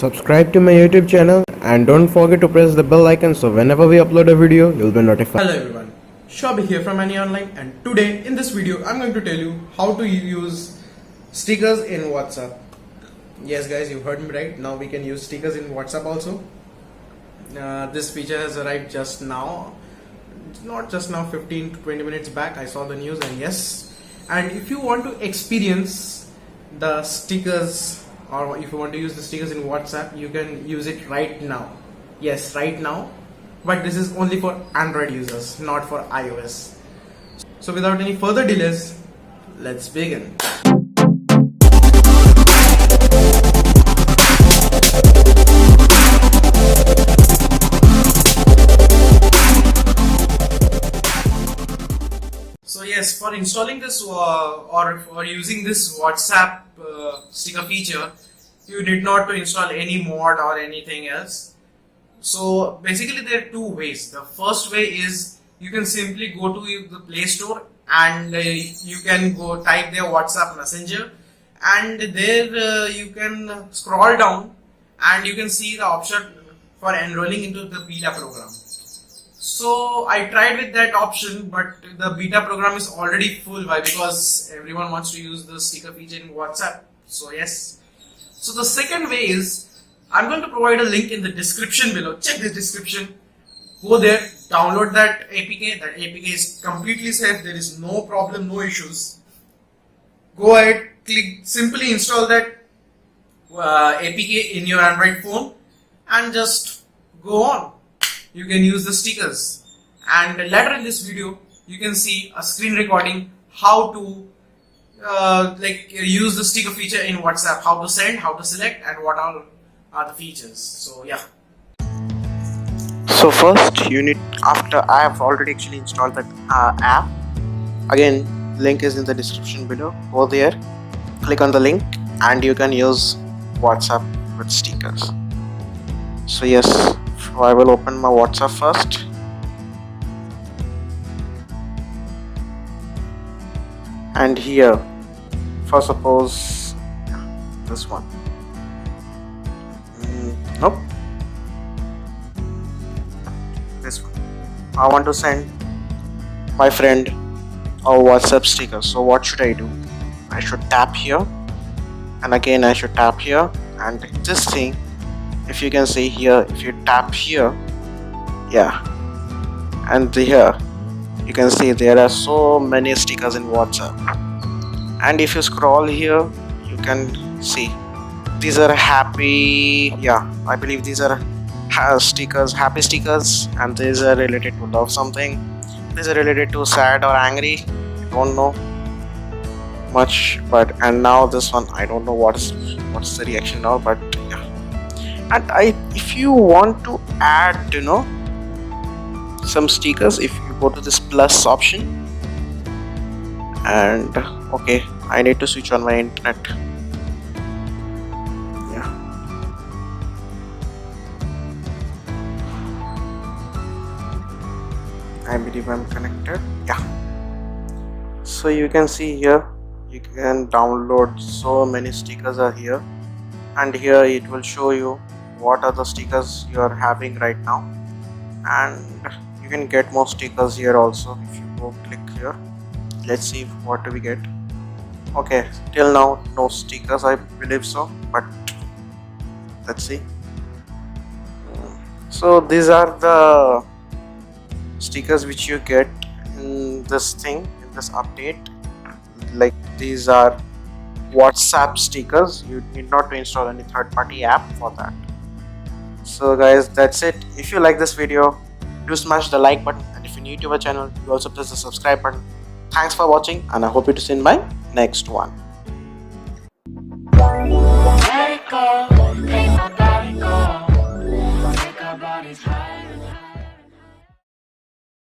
Subscribe to my YouTube channel and don't forget to press the bell icon so whenever we upload a video, you'll be notified. Hello everyone, Shobhi here from Any Online, and today in this video I'm going to tell you how to use stickers in WhatsApp. Yes guys, you heard me right. Now we can use stickers in WhatsApp also. This feature has arrived just now. Not just now, 15 to 20 minutes back I saw the news, and yes. And if you want to experience the stickers, or if you want to use the stickers in WhatsApp, you can use it right now. Yes, right now. But this is only for Android users, not for iOS. So without any further delays, let's begin. So yes, for installing this or for using this WhatsApp sticker feature, you need not to install any mod or anything else. So basically there are two ways. The first way is you can simply go to the Play Store and you can go type their WhatsApp Messenger, and there you can scroll down and you can see the option for enrolling into the beta program. So I tried with that option, but the beta program is already full. Why? Because everyone wants to use the sticker feature in WhatsApp. So yes. So the second way is I'm going to provide a link in the description below. Check the description. Go there, download that APK. That APK is completely safe. There is no problem, no issues. Go ahead, simply install that APK in your Android phone and just go on. You can use the stickers, and later in this video you can see a screen recording how to use the sticker feature in WhatsApp, how to send, how to select, and what all are the features. So yeah. So first you need, after I have already actually installed that app, again link is in the description below. Go there, click on the link, and you can use WhatsApp with stickers. So yes, I will open my WhatsApp first. And here, for suppose this one. Nope. This one. I want to send my friend a WhatsApp sticker. So what should I do? I should tap here, and again I should tap here, and this thing, if you can see here, if you tap here, yeah, and here you can see there are so many stickers in WhatsApp. And if you scroll here, you can see these are happy, yeah, I believe these are stickers, happy stickers, and these are related to love something, these are related to sad or angry. I don't know much, but and now this one, I don't know what's the reaction now, but yeah. And if you want to add some stickers, if you go to this plus option, and okay, I need to switch on my internet. Yeah, I believe I'm connected. Yeah, so you can see here you can download so many stickers are here, and here it will show you what are the stickers you are having right now, and you can get more stickers here also. If you go click here, let's see what do we get. Okay, till now no stickers, I believe so, but let's see. So these are the stickers which you get in this thing, in this update. Like these are WhatsApp stickers. You need not to install any third-party app for that. So guys, that's it. If you like this video, do smash the like button, and if you're new to our channel, you also press the subscribe button. Thanks for watching, and I hope you to see in my next one. Let it go.